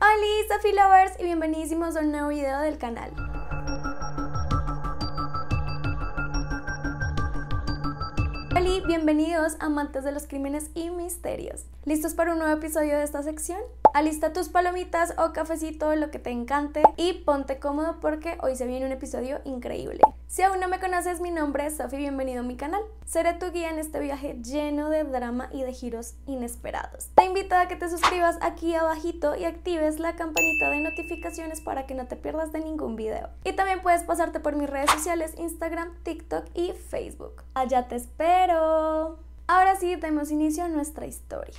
Hola Sophie Lovers y bienvenidísimos a un nuevo video del canal. Hola, bienvenidos amantes de los crímenes y misterios. ¿Listos para un nuevo episodio de esta sección? Alista tus palomitas o cafecito, lo que te encante, y ponte cómodo porque hoy se viene un episodio increíble. Si aún no me conoces, mi nombre es Sophie, bienvenido a mi canal. Seré tu guía en este viaje lleno de drama y de giros inesperados. Te invito a que te suscribas aquí abajito y actives la campanita de notificaciones para que no te pierdas de ningún video. Y también puedes pasarte por mis redes sociales, Instagram, TikTok y Facebook. Allá te espero. Ahora sí, demos inicio a nuestra historia.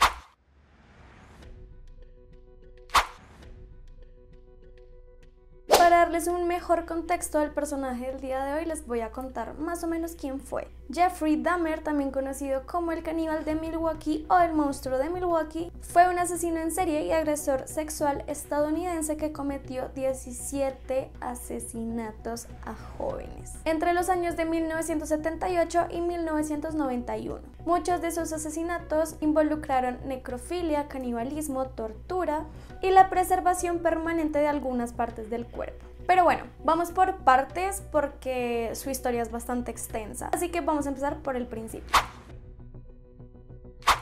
Para darles un mejor contexto al personaje del día de hoy, les voy a contar más o menos quién fue. Jeffrey Dahmer, también conocido como el caníbal de Milwaukee o el monstruo de Milwaukee, fue un asesino en serie y agresor sexual estadounidense que cometió 17 asesinatos a jóvenes entre los años de 1978 y 1991. Muchos de sus asesinatos involucraron necrofilia, canibalismo, tortura y la preservación permanente de algunas partes del cuerpo. Pero bueno, vamos por partes porque su historia es bastante extensa, así que vamos a empezar por el principio.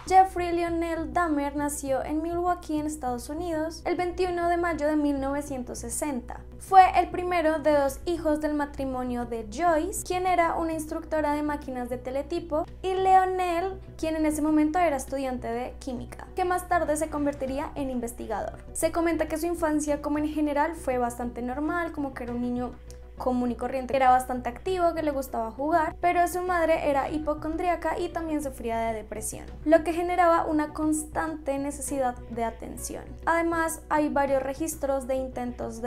Jeffrey Lionel Dahmer nació en Milwaukee, en Estados Unidos, el 21 de mayo de 1960. Fue el primero de dos hijos del matrimonio de Joyce, quien era una instructora de máquinas de teletipo, y Lionel, quien en ese momento era estudiante de química, que más tarde se convertiría en investigador. Se comenta que su infancia, como en general, fue bastante normal, como que era un niño común y corriente, era bastante activo, que le gustaba jugar, pero su madre era hipocondríaca y también sufría de depresión, lo que generaba una constante necesidad de atención. Además, hay varios registros de intentos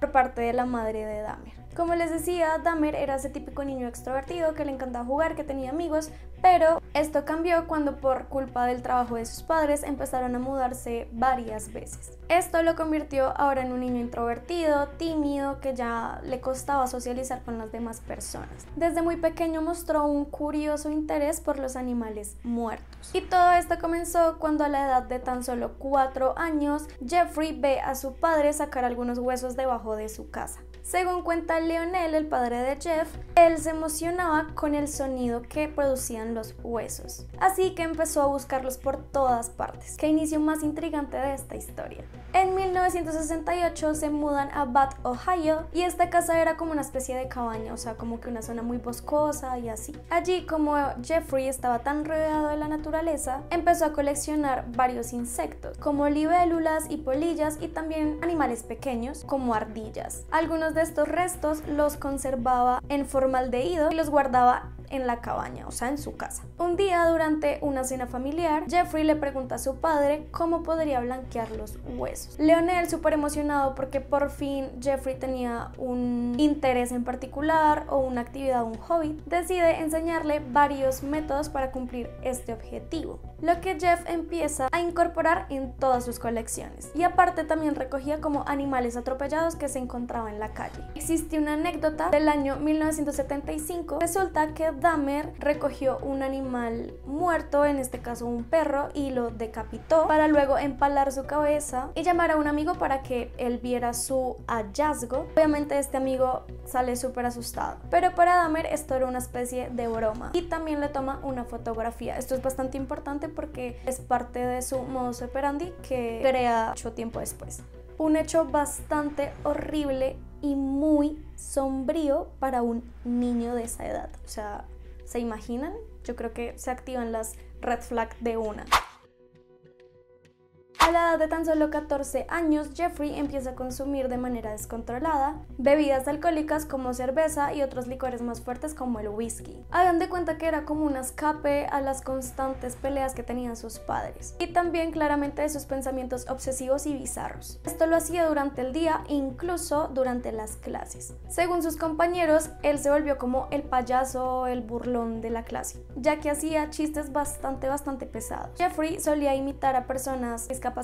por parte de la madre de Dahmer. Como les decía, Dahmer era ese típico niño extrovertido que le encantaba jugar, que tenía amigos, pero esto cambió cuando por culpa del trabajo de sus padres empezaron a mudarse varias veces. Esto lo convirtió ahora en un niño introvertido, tímido, que ya le costaba socializar con las demás personas. Desde muy pequeño mostró un curioso interés por los animales muertos. Y todo esto comenzó cuando a la edad de tan solo 4 años, Jeffrey ve a su padre sacar algunos huesos debajo de su casa. Según cuenta Lionel, el padre de Jeff, él se emocionaba con el sonido que producían los huesos, así que empezó a buscarlos por todas partes. Qué inicio más intrigante de esta historia. En 1968 se mudan a Bath, Ohio, y esta casa era como una especie de cabaña, o sea, como que una zona muy boscosa y así. Allí, como Jeffrey estaba tan rodeado de la naturaleza, empezó a coleccionar varios insectos, como libélulas y polillas, y también animales pequeños, como ardillas. Algunos de estos restos los conservaba en formaldehído y los guardaba en la cabaña, o sea, en su casa. Un día, durante una cena familiar, Jeffrey le pregunta a su padre cómo podría blanquear los huesos. Lionel, súper emocionado porque por fin Jeffrey tenía un interés en particular o una actividad, un hobby, decide enseñarle varios métodos para cumplir este objetivo, lo que Jeff empieza a incorporar en todas sus colecciones. Y aparte también recogía como animales atropellados que se encontraban en la calle. Existe una anécdota del año 1975. Resulta que Dahmer recogió un animal muerto, en este caso un perro, y lo decapitó para luego empalar su cabeza y llamar a un amigo para que él viera su hallazgo. Obviamente este amigo sale súper asustado, pero para Dahmer esto era una especie de broma y también le toma una fotografía. Esto es bastante importante porque es parte de su modus operandi que crea mucho tiempo después. Un hecho bastante horrible y muy sombrío para un niño de esa edad. O sea, ¿se imaginan? Yo creo que se activan las red flags de una. A la edad de tan solo 14 años, Jeffrey empieza a consumir de manera descontrolada bebidas alcohólicas como cerveza y otros licores más fuertes como el whisky. Hagan de cuenta que era como un escape a las constantes peleas que tenían sus padres y también claramente de sus pensamientos obsesivos y bizarros. Esto lo hacía durante el día e incluso durante las clases. Según sus compañeros, él se volvió como el payaso, el burlón de la clase, ya que hacía chistes bastante pesados. Jeffrey solía imitar a personas discapacitadas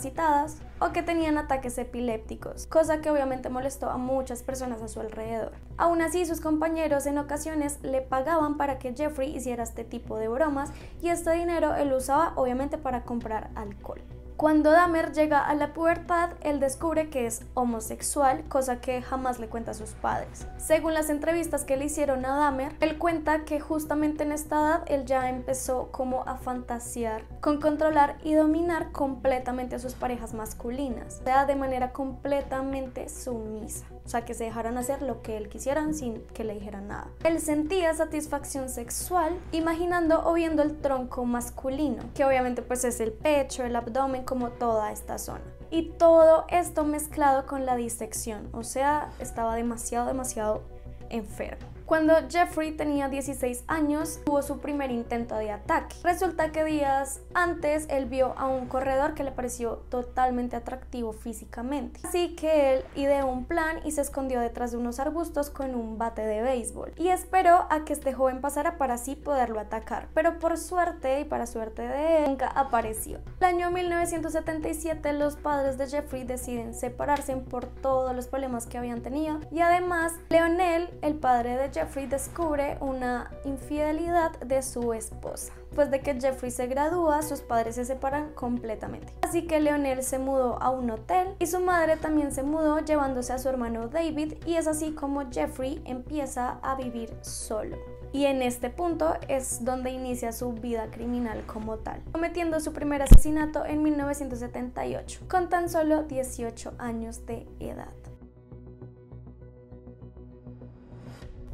o que tenían ataques epilépticos, cosa que obviamente molestó a muchas personas a su alrededor. Aún así, sus compañeros en ocasiones le pagaban para que Jeffrey hiciera este tipo de bromas y este dinero él usaba obviamente para comprar alcohol. Cuando Dahmer llega a la pubertad, él descubre que es homosexual, cosa que jamás le cuenta a sus padres. Según las entrevistas que le hicieron a Dahmer, él cuenta que justamente en esta edad él ya empezó como a fantasear con controlar y dominar completamente a sus parejas masculinas, o sea, de manera completamente sumisa, o sea, que se dejaran hacer lo que él quisieran sin que le dijeran nada. Él sentía satisfacción sexual imaginando o viendo el tronco masculino, que obviamente pues es el pecho, el abdomen, como toda esta zona. Y todo esto mezclado con la disección, o sea, estaba demasiado enfermo. Cuando Jeffrey tenía 16 años, tuvo su primer intento de ataque. Resulta que días antes él vio a un corredor que le pareció totalmente atractivo físicamente. Así que él ideó un plan y se escondió detrás de unos arbustos con un bate de béisbol. Y esperó a que este joven pasara para así poderlo atacar. Pero por suerte, y para suerte de él, nunca apareció. El año 1977 los padres de Jeffrey deciden separarse por todos los problemas que habían tenido. Y además, Leonel, el padre de Jeffrey, descubre una infidelidad de su esposa. Después de que Jeffrey se gradúa, sus padres se separan completamente. Así que Leonel se mudó a un hotel y su madre también se mudó, llevándose a su hermano David, y es así como Jeffrey empieza a vivir solo. Y en este punto es donde inicia su vida criminal como tal, cometiendo su primer asesinato en 1978, con tan solo 18 años de edad.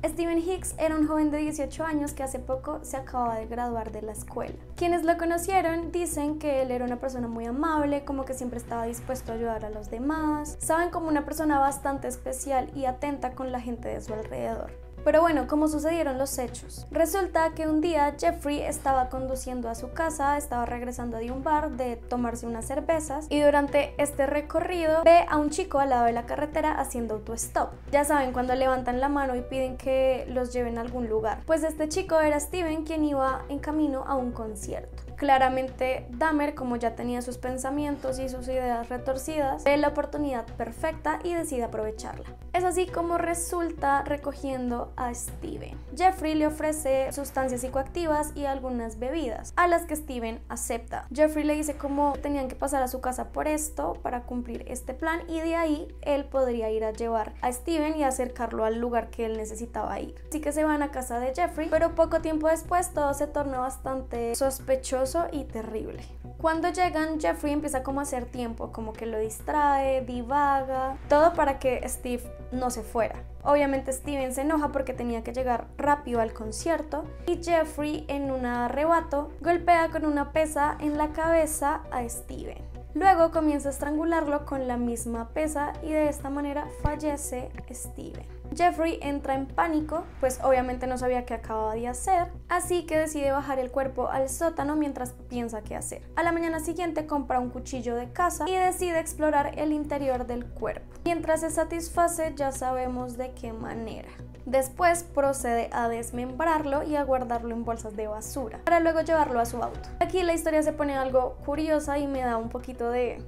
Stephen Hicks era un joven de 18 años que hace poco se acababa de graduar de la escuela. Quienes lo conocieron dicen que él era una persona muy amable, como que siempre estaba dispuesto a ayudar a los demás. Saben, como una persona bastante especial y atenta con la gente de su alrededor. Pero bueno, ¿cómo sucedieron los hechos? Resulta que un día Jeffrey estaba conduciendo a su casa, estaba regresando de un bar de tomarse unas cervezas, y durante este recorrido ve a un chico al lado de la carretera haciendo autostop. Ya saben, cuando levantan la mano y piden que los lleven a algún lugar. Pues este chico era Steven, quien iba en camino a un concierto. Claramente Dahmer, como ya tenía sus pensamientos y sus ideas retorcidas, ve la oportunidad perfecta y decide aprovecharla. Es así como resulta recogiendo a Steven. Jeffrey le ofrece sustancias psicoactivas y algunas bebidas, a las que Steven acepta. Jeffrey le dice cómo tenían que pasar a su casa por esto para cumplir este plan, y de ahí él podría ir a llevar a Steven y acercarlo al lugar que él necesitaba ir. Así que se van a casa de Jeffrey, pero poco tiempo después todo se torna bastante sospechoso y terrible. Cuando llegan, Jeffrey empieza como a hacer tiempo, como que lo distrae, divaga, todo para que Steve no se fuera. Obviamente Steven se enoja porque tenía que llegar rápido al concierto, y Jeffrey, en un arrebato, golpea con una pesa en la cabeza a Steven. Luego comienza a estrangularlo con la misma pesa y de esta manera fallece Steven. Jeffrey entra en pánico, pues obviamente no sabía qué acababa de hacer, así que decide bajar el cuerpo al sótano mientras piensa qué hacer. A la mañana siguiente compra un cuchillo de caza y decide explorar el interior del cuerpo. Mientras se satisface, ya sabemos de qué manera. Después procede a desmembrarlo y a guardarlo en bolsas de basura, para luego llevarlo a su auto. Aquí la historia se pone algo curiosa y me da un poquito de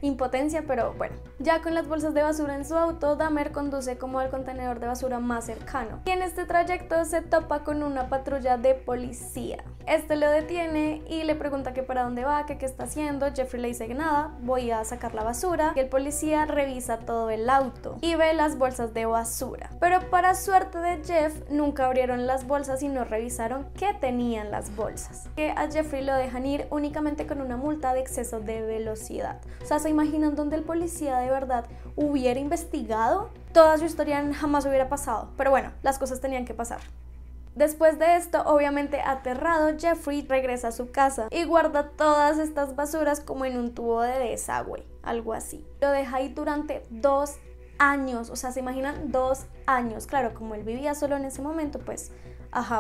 impotencia, pero bueno. Ya con las bolsas de basura en su auto, Dahmer conduce como al contenedor de basura más cercano, y en este trayecto se topa con una patrulla de policía. Este lo detiene y le pregunta que para dónde va, que qué está haciendo. Jeffrey le dice que nada, voy a sacar la basura, y el policía revisa todo el auto y ve las bolsas de basura. Pero para suerte de Jeff, nunca abrieron las bolsas y no revisaron qué tenían las bolsas. Que a Jeffrey lo dejan ir únicamente con una multa de exceso de velocidad. O sea, ¿se imaginan donde el policía de verdad hubiera investigado? Toda su historia jamás hubiera pasado. Pero bueno, las cosas tenían que pasar. Después de esto, obviamente aterrado, Jeffrey regresa a su casa y guarda todas estas basuras como en un tubo de desagüe, algo así. Lo deja ahí durante 2 años, o sea, ¿se imaginan? 2 años. Claro, como él vivía solo en ese momento, pues,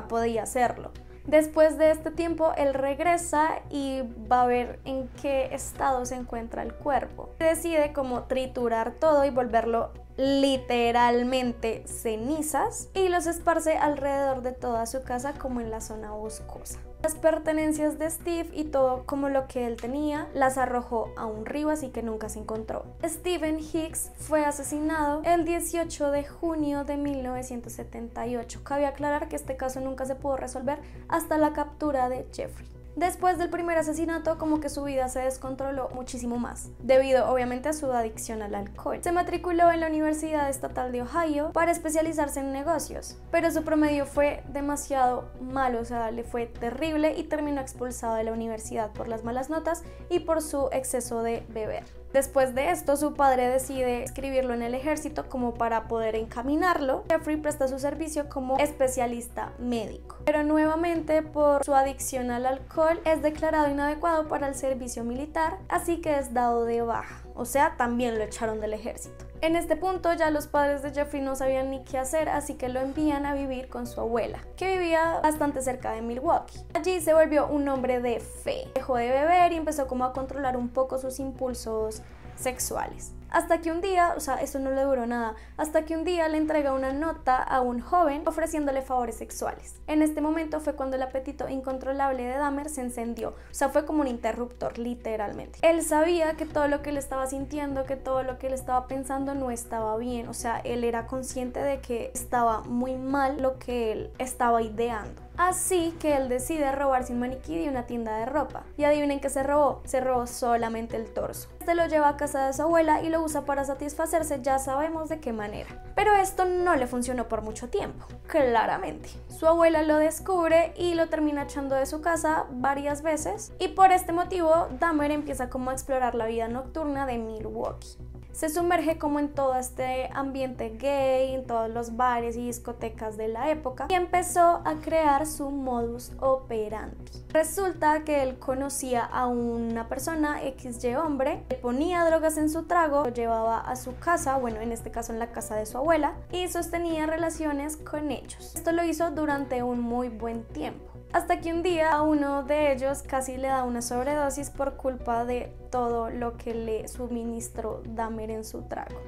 podía hacerlo. Después de este tiempo, él regresa y va a ver en qué estado se encuentra el cuerpo. Decide como triturar todo y volverlo literalmente cenizas, y los esparce alrededor de toda su casa como en la zona boscosa. Las pertenencias de Steve y todo como lo que él tenía las arrojó a un río, así que nunca se encontró. Stephen Hicks fue asesinado el 18 de junio de 1978. Cabe aclarar que este caso nunca se pudo resolver hasta la captura de Jeffrey. Después del primer asesinato, como que su vida se descontroló muchísimo más, debido obviamente a su adicción al alcohol. Se matriculó en la Universidad Estatal de Ohio para especializarse en negocios, pero su promedio fue demasiado malo, o sea, le fue terrible y terminó expulsado de la universidad por las malas notas y por su exceso de beber. Después de esto, su padre decide inscribirlo en el ejército como para poder encaminarlo. Jeffrey presta su servicio como especialista médico, pero nuevamente por su adicción al alcohol es declarado inadecuado para el servicio militar, así que es dado de baja, o sea, también lo echaron del ejército. En este punto ya los padres de Jeffrey no sabían ni qué hacer, así que lo envían a vivir con su abuela, que vivía bastante cerca de Milwaukee. Allí se volvió un hombre de fe, dejó de beber y empezó como a controlar un poco sus impulsos sexuales. Hasta que un día, o sea, esto no le duró nada, hasta que un día le entrega una nota a un joven ofreciéndole favores sexuales. En este momento fue cuando el apetito incontrolable de Dahmer se encendió, o sea, fue como un interruptor, literalmente. Él sabía que todo lo que él estaba sintiendo, que todo lo que él estaba pensando no estaba bien, o sea, él era consciente de que estaba muy mal lo que él estaba ideando. Así que él decide robarse un maniquí de una tienda de ropa. Y adivinen qué se robó solamente el torso. Este lo lleva a casa de su abuela y lo usa para satisfacerse, ya sabemos de qué manera. Pero esto no le funcionó por mucho tiempo, claramente. Su abuela lo descubre y lo termina echando de su casa varias veces. Y por este motivo, Dahmer empieza como a explorar la vida nocturna de Milwaukee. Se sumerge como en todo este ambiente gay, en todos los bares y discotecas de la época y empezó a crear su modus operandi. Resulta que él conocía a una persona, XY hombre, le ponía drogas en su trago, lo llevaba a su casa, bueno, en este caso en la casa de su abuela, y sostenía relaciones con ellos. Esto lo hizo durante un muy buen tiempo. Hasta que un día a uno de ellos casi le da una sobredosis por culpa de todo lo que le suministró Dahmer en su trago.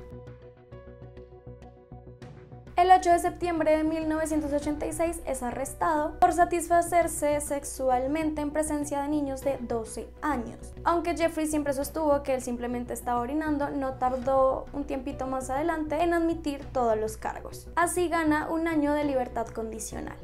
El 8 de septiembre de 1986 es arrestado por satisfacerse sexualmente en presencia de niños de 12 años. Aunque Jeffrey siempre sostuvo que él simplemente estaba orinando, no tardó un tiempito más adelante en admitir todos los cargos. Así gana un año de libertad condicional.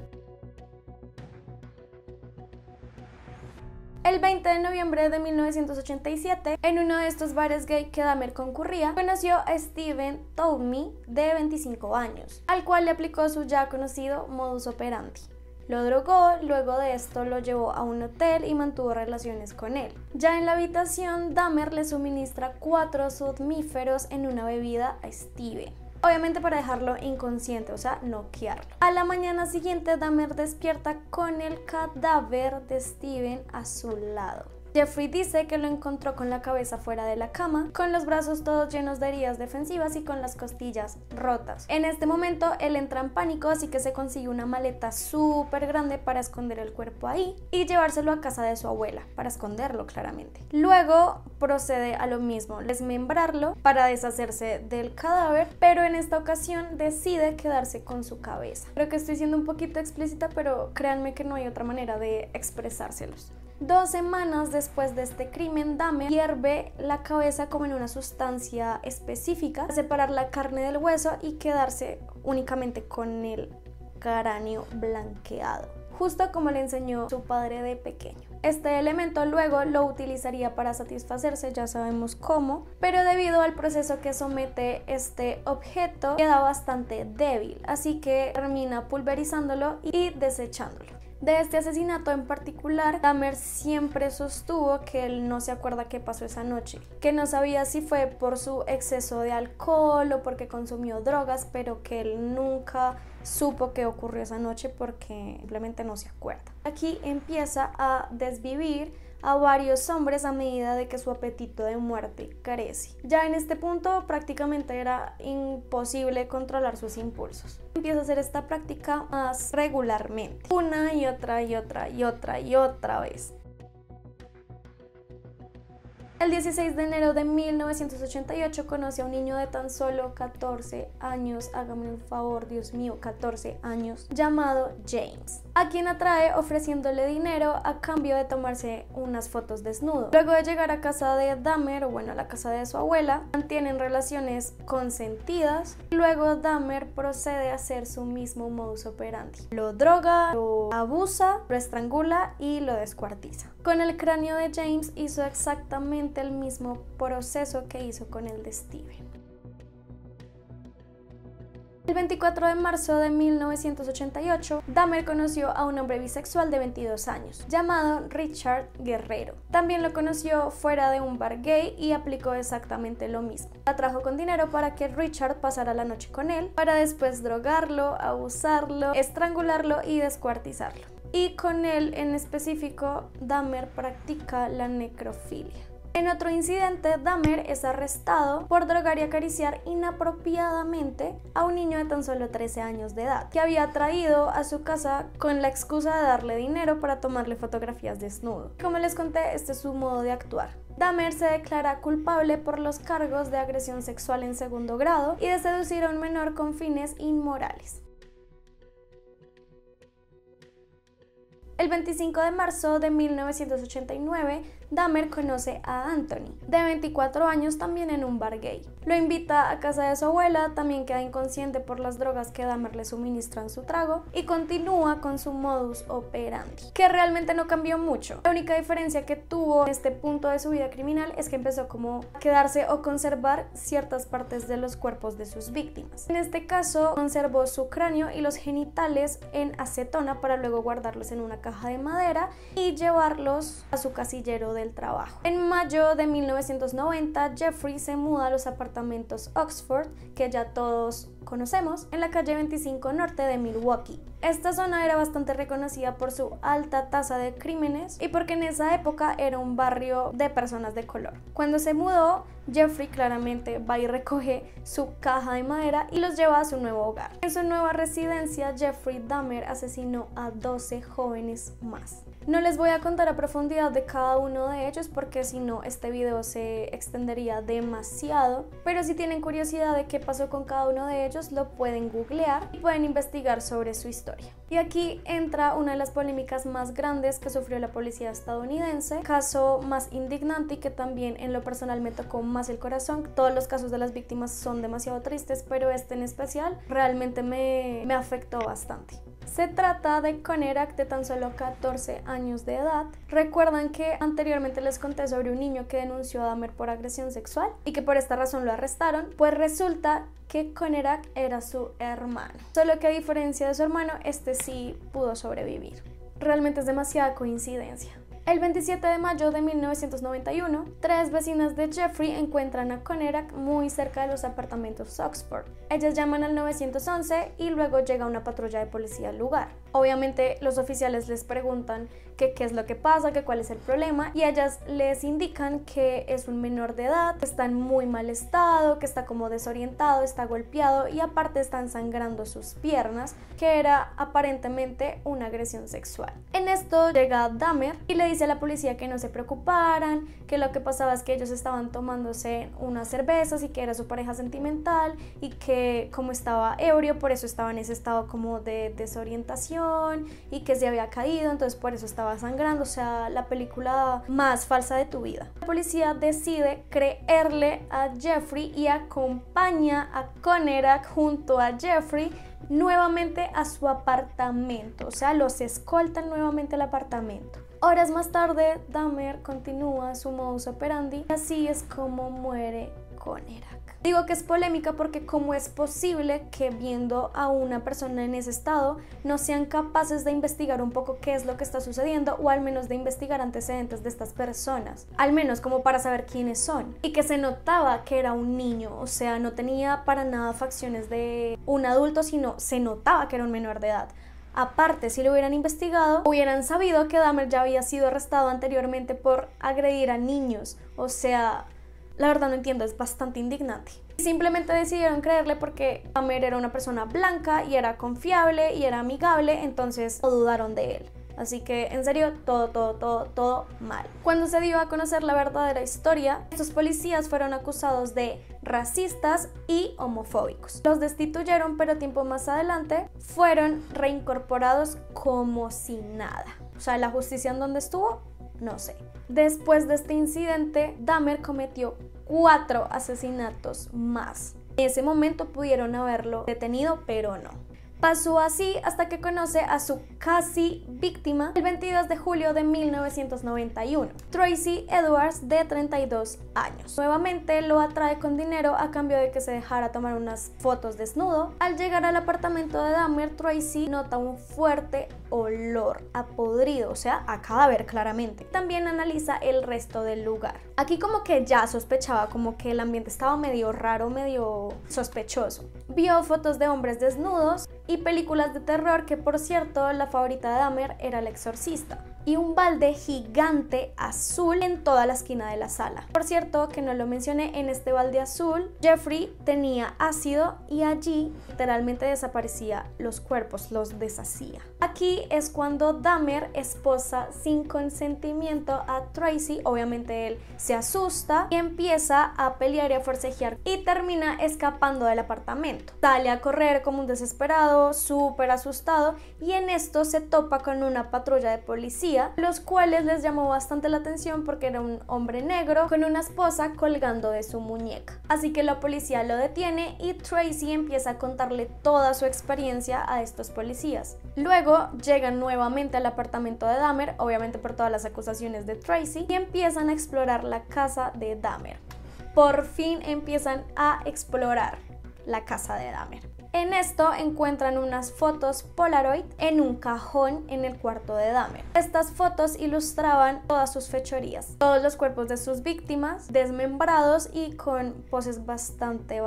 El 20 de noviembre de 1987, en uno de estos bares gay que Dahmer concurría, conoció a Steven Toomey, de 25 años, al cual le aplicó su ya conocido modus operandi. Lo drogó, luego de esto lo llevó a un hotel y mantuvo relaciones con él. Ya en la habitación, Dahmer le suministra 4 somníferos en una bebida a Steven. Obviamente para dejarlo inconsciente, o sea, noquearlo. A la mañana siguiente, Dahmer despierta con el cadáver de Steven a su lado. Jeffrey dice que lo encontró con la cabeza fuera de la cama, con los brazos todos llenos de heridas defensivas y con las costillas rotas. En este momento él entra en pánico, así que se consigue una maleta súper grande para esconder el cuerpo ahí y llevárselo a casa de su abuela, para esconderlo claramente. Luego procede a lo mismo, desmembrarlo para deshacerse del cadáver, pero en esta ocasión decide quedarse con su cabeza. Creo que estoy siendo un poquito explícita, pero créanme que no hay otra manera de expresárselos. 2 semanas después de este crimen, Dahmer hierve la cabeza como en una sustancia específica para separar la carne del hueso y quedarse únicamente con el cráneo blanqueado, justo como le enseñó su padre de pequeño. Este elemento luego lo utilizaría para satisfacerse, ya sabemos cómo, pero debido al proceso que somete este objeto queda bastante débil, así que termina pulverizándolo y desechándolo. De este asesinato en particular, Dahmer siempre sostuvo que él no se acuerda qué pasó esa noche, que no sabía si fue por su exceso de alcohol o porque consumió drogas, pero que él nunca supo qué ocurrió esa noche porque simplemente no se acuerda. Aquí empieza a desvivir a varios hombres a medida de que su apetito de muerte crece. Ya en este punto prácticamente era imposible controlar sus impulsos. Empieza a hacer esta práctica más regularmente, una y otra y otra y otra y otra vez. El 16 de enero de 1988 conoce a un niño de tan solo 14 años, hágame un favor, Dios mío, 14 años, llamado James, a quien atrae ofreciéndole dinero a cambio de tomarse unas fotos desnudo. Luego de llegar a casa de Dahmer, o bueno, a la casa de su abuela, mantienen relaciones consentidas. Luego Dahmer procede a hacer su mismo modus operandi. Lo droga, lo abusa, lo estrangula y lo descuartiza. Con el cráneo de James hizo exactamente el mismo proceso que hizo con el de Steven. El 24 de marzo de 1988, Dahmer conoció a un hombre bisexual de 22 años, llamado Richard Guerrero. También lo conoció fuera de un bar gay y aplicó exactamente lo mismo. La trajo con dinero para que Richard pasara la noche con él, para después drogarlo, abusarlo, estrangularlo y descuartizarlo. Y con él en específico, Dahmer practica la necrofilia. En otro incidente, Dahmer es arrestado por drogar y acariciar inapropiadamente a un niño de tan solo 13 años de edad, que había traído a su casa con la excusa de darle dinero para tomarle fotografías desnudo. Como les conté, este es su modo de actuar. Dahmer se declara culpable por los cargos de agresión sexual en segundo grado y de seducir a un menor con fines inmorales. El 25 de marzo de 1989, Dahmer conoce a Anthony, de 24 años, también en un bar gay. Lo invita a casa de su abuela, también queda inconsciente por las drogas que Dahmer le suministra en su trago y continúa con su modus operandi, que realmente no cambió mucho. La única diferencia que tuvo en este punto de su vida criminal es que empezó como a quedarse o conservar ciertas partes de los cuerpos de sus víctimas. En este caso, conservó su cráneo y los genitales en acetona para luego guardarlos en una caja de madera y llevarlos a su casillero del trabajo. En mayo de 1990, Jeffrey se muda a los apartamentos Oxford, que ya todos conocemos, en la calle 25 Norte de Milwaukee. Esta zona era bastante reconocida por su alta tasa de crímenes y porque en esa época era un barrio de personas de color. Cuando se mudó, Jeffrey claramente va y recoge su caja de madera y los lleva a su nuevo hogar. En su nueva residencia, Jeffrey Dahmer asesinó a 12 jóvenes más. No les voy a contar a profundidad de cada uno de ellos porque si no este video se extendería demasiado, pero si tienen curiosidad de qué pasó con cada uno de ellos lo pueden googlear y pueden investigar sobre su historia. Y aquí entra una de las polémicas más grandes que sufrió la policía estadounidense, caso más indignante y que también en lo personal me tocó más el corazón. Todos los casos de las víctimas son demasiado tristes, pero este en especial realmente me afectó bastante. Se trata de Conerak, de tan solo 14 años de edad. Recuerdan que anteriormente les conté sobre un niño que denunció a Dahmer por agresión sexual y que por esta razón lo arrestaron. Pues resulta que Conerak era su hermano, solo que a diferencia de su hermano, este sí pudo sobrevivir. Realmente es demasiada coincidencia. El 27 de mayo de 1991, 3 vecinas de Jeffrey encuentran a Conerak muy cerca de los apartamentos Oxford. Ellas llaman al 911 y luego llega una patrulla de policía al lugar. Obviamente los oficiales les preguntan qué es lo que pasa, cuál es el problema, y ellas les indican que es un menor de edad, que está en muy mal estado, que está como desorientado, está golpeado y aparte están sangrando sus piernas, que era aparentemente una agresión sexual. En esto llega Dahmer y le dice a la policía que no se preocuparan, que lo que pasaba es que ellos estaban tomándose unas cervezas y que era su pareja sentimental y que como estaba ebrio, por eso estaba en ese estado como de desorientación y que se había caído, entonces por eso estaba sangrando, o sea, la película más falsa de tu vida. La policía decide creerle a Jeffrey y acompaña a Conerak junto a Jeffrey nuevamente a su apartamento, o sea, los escoltan nuevamente al apartamento. Horas más tarde, Dahmer continúa su modus operandi y así es como muere Conerak. Digo que es polémica porque cómo es posible que viendo a una persona en ese estado no sean capaces de investigar un poco qué es lo que está sucediendo o al menos de investigar antecedentes de estas personas, al menos como para saber quiénes son, y que se notaba que era un niño, o sea, no tenía para nada facciones de un adulto, sino se notaba que era un menor de edad. Aparte, si lo hubieran investigado, hubieran sabido que Dahmer ya había sido arrestado anteriormente por agredir a niños, o sea, la verdad no entiendo, es bastante indignante. Simplemente decidieron creerle porque Dahmer era una persona blanca y era confiable y era amigable, entonces no dudaron de él. Así que en serio, todo mal. Cuando se dio a conocer la verdadera historia, estos policías fueron acusados de racistas y homofóbicos. Los destituyeron, pero tiempo más adelante fueron reincorporados como si nada. O sea, la justicia en donde estuvo, no sé. Después de este incidente, Dahmer cometió 4 asesinatos más. En ese momento pudieron haberlo detenido, pero no. Pasó así hasta que conoce a su casi víctima el 22 de julio de 1991, Tracy Edwards, de 32 años. Nuevamente lo atrae con dinero a cambio de que se dejara tomar unas fotos desnudo. Al llegar al apartamento de Dahmer, Tracy nota un fuerte olor a podrido, o sea, a cadáver claramente. También analiza el resto del lugar. Aquí como que ya sospechaba, como que el ambiente estaba medio raro, medio sospechoso. Vio fotos de hombres desnudos y películas de terror, que por cierto la favorita de Dahmer era El Exorcista, y un balde gigante azul en toda la esquina de la sala. Por cierto, que no lo mencioné, en este balde azul Jeffrey tenía ácido y allí literalmente desaparecía los cuerpos, los deshacía. Aquí es cuando Dahmer esposa sin consentimiento a Tracy. Obviamente él se asusta y empieza a pelear y a forcejear y termina escapando del apartamento. Sale a correr como un desesperado, súper asustado, y en esto se topa con una patrulla de policía, los cuales les llamó bastante la atención porque era un hombre negro con una esposa colgando de su muñeca. Así que la policía lo detiene y Tracy empieza a contarle toda su experiencia a estos policías. Luego llegan nuevamente al apartamento de Dahmer, obviamente por todas las acusaciones de Tracy, y empiezan a explorar la casa de Dahmer. Por fin empiezan a explorar la casa de Dahmer. En esto encuentran unas fotos Polaroid en un cajón en el cuarto de Dahmer. Estas fotos ilustraban todas sus fechorías, todos los cuerpos de sus víctimas desmembrados y con poses bastante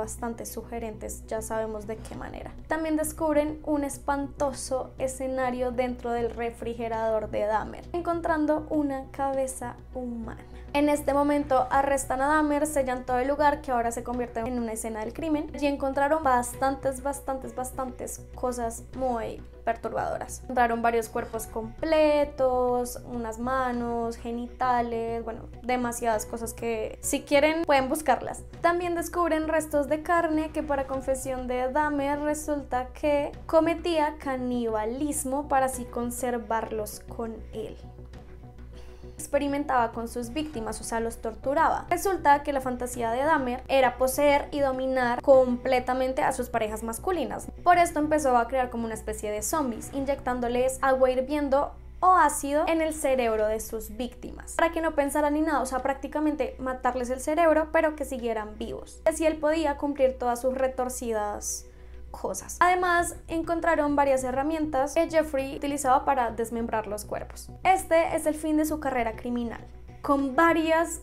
sugerentes, ya sabemos de qué manera. También descubren un espantoso escenario dentro del refrigerador de Dahmer, encontrando una cabeza humana. En este momento arrestan a Dahmer, sellan todo el lugar, que ahora se convierte en una escena del crimen. Allí encontraron bastantes cosas muy perturbadoras. Encontraron varios cuerpos completos, unas manos, genitales, bueno, demasiadas cosas que si quieren pueden buscarlas. También descubren restos de carne que, para confesión de Dahmer, resulta que cometía canibalismo para así conservarlos con él. Experimentaba con sus víctimas, o sea, los torturaba. Resulta que la fantasía de Dahmer era poseer y dominar completamente a sus parejas masculinas. Por esto empezó a crear como una especie de zombies, inyectándoles agua hirviendo o ácido en el cerebro de sus víctimas, para que no pensaran ni nada, o sea, prácticamente matarles el cerebro, pero que siguieran vivos. Así él podía cumplir todas sus retorcidas cosas. Además, encontraron varias herramientas que Jeffrey utilizaba para desmembrar los cuerpos. Este es el fin de su carrera criminal, con varias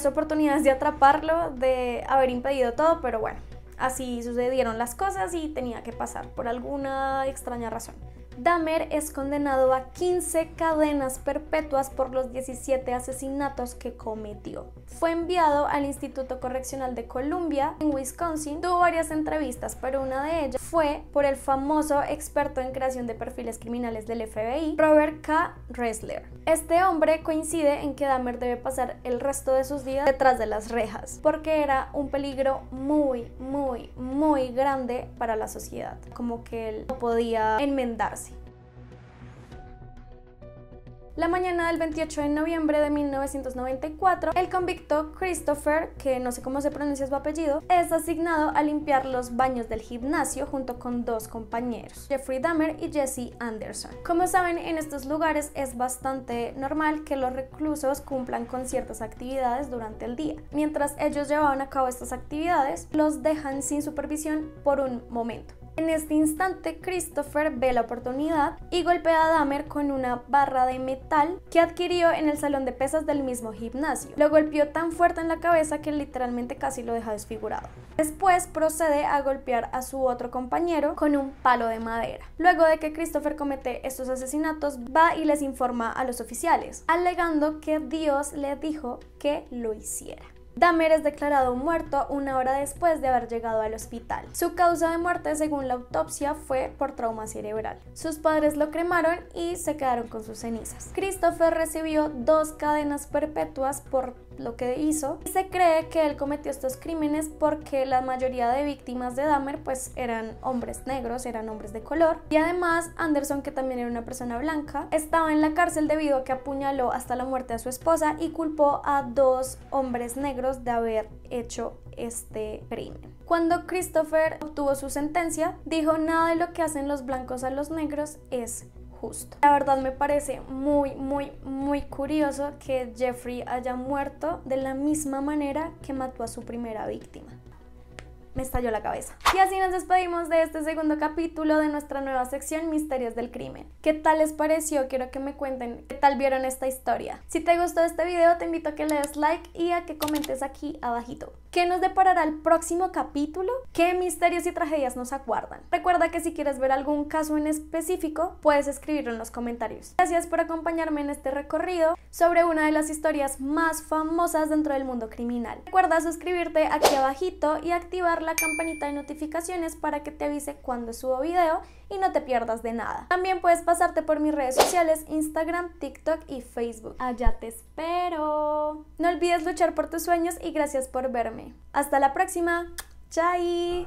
oportunidades de atraparlo, de haber impedido todo, pero bueno, así sucedieron las cosas y tenía que pasar por alguna extraña razón. Dahmer es condenado a 15 cadenas perpetuas por los 17 asesinatos que cometió. Fue enviado al Instituto Correccional de Columbia, en Wisconsin. Tuvo varias entrevistas, pero una de ellas fue por el famoso experto en creación de perfiles criminales del FBI, Robert K. Ressler. Este hombre coincide en que Dahmer debe pasar el resto de sus días detrás de las rejas, porque era un peligro muy grande para la sociedad, como que él no podía enmendarse. La mañana del 28 de noviembre de 1994, el convicto Christopher, que no sé cómo se pronuncia su apellido, es asignado a limpiar los baños del gimnasio junto con 2 compañeros, Jeffrey Dahmer y Jesse Anderson. Como saben, en estos lugares es bastante normal que los reclusos cumplan con ciertas actividades durante el día. Mientras ellos llevaban a cabo estas actividades, los dejan sin supervisión por un momento. En este instante, Christopher ve la oportunidad y golpea a Dahmer con una barra de metal que adquirió en el salón de pesas del mismo gimnasio. Lo golpeó tan fuerte en la cabeza que literalmente casi lo deja desfigurado. Después procede a golpear a su otro compañero con un palo de madera. Luego de que Christopher comete estos asesinatos, va y les informa a los oficiales, alegando que Dios le dijo que lo hiciera. Dahmer es declarado muerto una hora después de haber llegado al hospital. Su causa de muerte, según la autopsia, fue por trauma cerebral. Sus padres lo cremaron y se quedaron con sus cenizas. Christopher recibió 2 cadenas perpetuas por lo que hizo y se cree que él cometió estos crímenes porque la mayoría de víctimas de Dahmer pues eran hombres negros, eran hombres de color, y además Anderson, que también era una persona blanca, estaba en la cárcel debido a que apuñaló hasta la muerte a su esposa y culpó a 2 hombres negros de haber hecho este crimen. Cuando Christopher obtuvo su sentencia, dijo: nada de lo que hacen los blancos a los negros es justo. La verdad me parece muy curioso que Jeffrey haya muerto de la misma manera que mató a su primera víctima. Me estalló la cabeza. Y así nos despedimos de este segundo capítulo de nuestra nueva sección Misterios del Crimen. ¿Qué tal les pareció? Quiero que me cuenten qué tal vieron esta historia. Si te gustó este video, te invito a que le des like y a que comentes aquí abajito. ¿Qué nos deparará el próximo capítulo? ¿Qué misterios y tragedias nos aguardan? Recuerda que si quieres ver algún caso en específico, puedes escribirlo en los comentarios. Gracias por acompañarme en este recorrido sobre una de las historias más famosas dentro del mundo criminal. Recuerda suscribirte aquí abajito y activar la campanita de notificaciones para que te avise cuando subo video y no te pierdas de nada. También puedes pasarte por mis redes sociales, Instagram, TikTok y Facebook. Allá te espero. No olvides luchar por tus sueños y gracias por verme. Hasta la próxima. Chai.